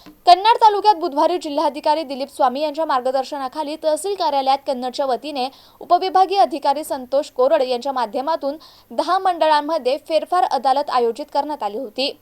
कन्नड तालुक्यात बुधवारी जिल्हाधिकारी दिलीप स्वामी यांच्या मार्गदर्शनाखाली तहसील कार्यालयात कन्नडच्या वतीने उपविभागीय अधिकारी संतोष कोरड यांच्या माध्यमातून 10 मंडळांमध्ये फेरफार अदालत आयोजित करण्यात आली होती।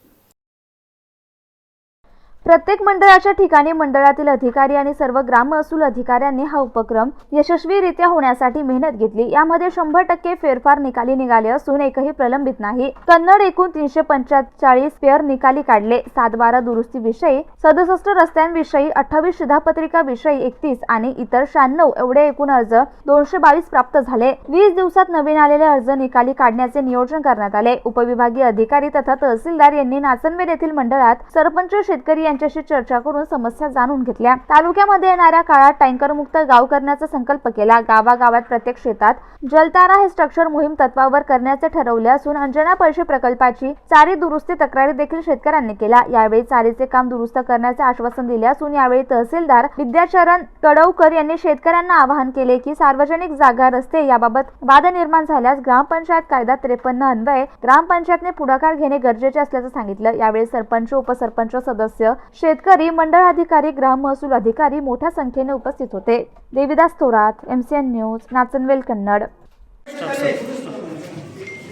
प्रत्येक मंडळाच्या ठिकाणी मंडळातील अधिकारी आणि सर्व ग्राम महसूल अधिकाऱ्यांनी हा उपक्रम यशस्वीरित्या होण्यासाठी मेहनत घेतली। यामध्ये 100% फेरफार निकाली निघाले असून एकही प्रलंबित नाही। कन्नड एकूण 345 फेर निकाली काढले। 7-12 दुरुस्ती विषयी, 67 रस्त्यांविषयी, 28 शिधापत्रिका विषयी 31 आणि इतर 96 एवढे एकूण अर्ज 222 प्राप्त झाले। 20 दिवसात नवीन आलेले अर्ज निकाली काढण्याचे नियोजन करण्यात आले। उपविभागीय अधिकारी तथा तहसीलदार यांनी नाचनवेल येथील मंडळात सरपंच, शेतकरी यांच्याशी चर्चा करून समस्या जाणून घेतल्या। तालुक्यामध्ये येणाऱ्या काळात टँकर मुक्त गाव करण्याचा संकल्प केला। गावागावात प्रत्येक शेतात जलतारा हे स्ट्रक्चर मोहीम तत्वावर करण्याचे ठरवले असून अंजना पैसे प्रकल्पाची चारी दुरुस्ती तक्रारी देखील शेतकऱ्यांनी केला। यावेळी चारीचे काम दुरुस्त करण्याचे आश्वासन दिले असून यावेळी तहसीलदार विद्याचरण कडवकर यांनी शेतकऱ्यांना आवाहन केले की सार्वजनिक जागा, रस्ते याबाबत वाद निर्माण झाल्यास ग्रामपंचायत कायदा 53 अन्वये ग्रामपंचायतने पुढाकार घेणे गरजेचे असल्याचे सांगितलं। यावेळी सरपंच, उपसरपंच, सदस्य, शेतकरी, मंडळ अधिकारी, ग्राम महसूल अधिकारी मोठ्या संख्येने उपस्थित होते। Devidas Thorat, MCN news, Nachanvel, Kannad.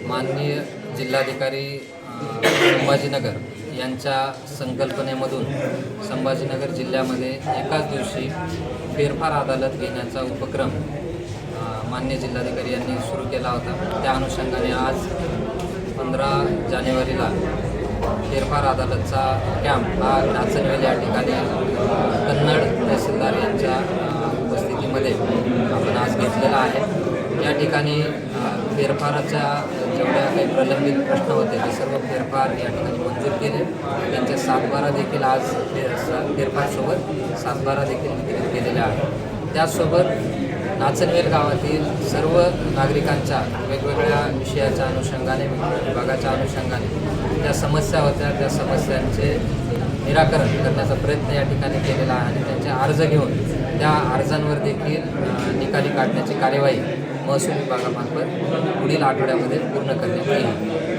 माननीय जिल्हाधिकारी संभाजीनगर यांच्या संकल्पनेमधून संभाजीनगर जिल्ह्यामध्ये एकाच दिवशी फेरफार अदालत घेण्याचा उपक्रम माननीय जिल्हाधिकारी यांनी सुरू केला होता। त्या अनुषंगाने आज 15 जानेवारीला फेरफार अदालतचा कॅम्प हा नाचनवेल या ठिकाणी कन्नड तहसीलदार यांच्या उपस्थितीमध्ये आपण आज घेतलेला आहे। या ठिकाणी फेरफाराच्या जेवढ्या काही प्रलंबित प्रश्न होते ते सर्व फेरफार या ठिकाणी मंजूर केले। त्यांचे 7-12 देखील आज फेरफारसोबत 7-12 देखील वितरित केलेले आहेत। त्याचसोबत नाचनवेल गावातील सर्व नागरिकांच्या वेगवेगळ्या विषयाच्या अनुषंगाने, वेगवेगळ्या विभागाच्या अनुषंगाने ज्या समस्या होत्या त्या समस्यांचे निराकरण करण्याचा प्रयत्न या ठिकाणी केलेला आहे आणि त्यांचे अर्ज घेऊन त्या अर्जांवर देखील निकाली काढण्याची कार्यवाही महसूल विभागामार्फत पुढील आठवड्यामध्ये पूर्ण करण्यात येईल।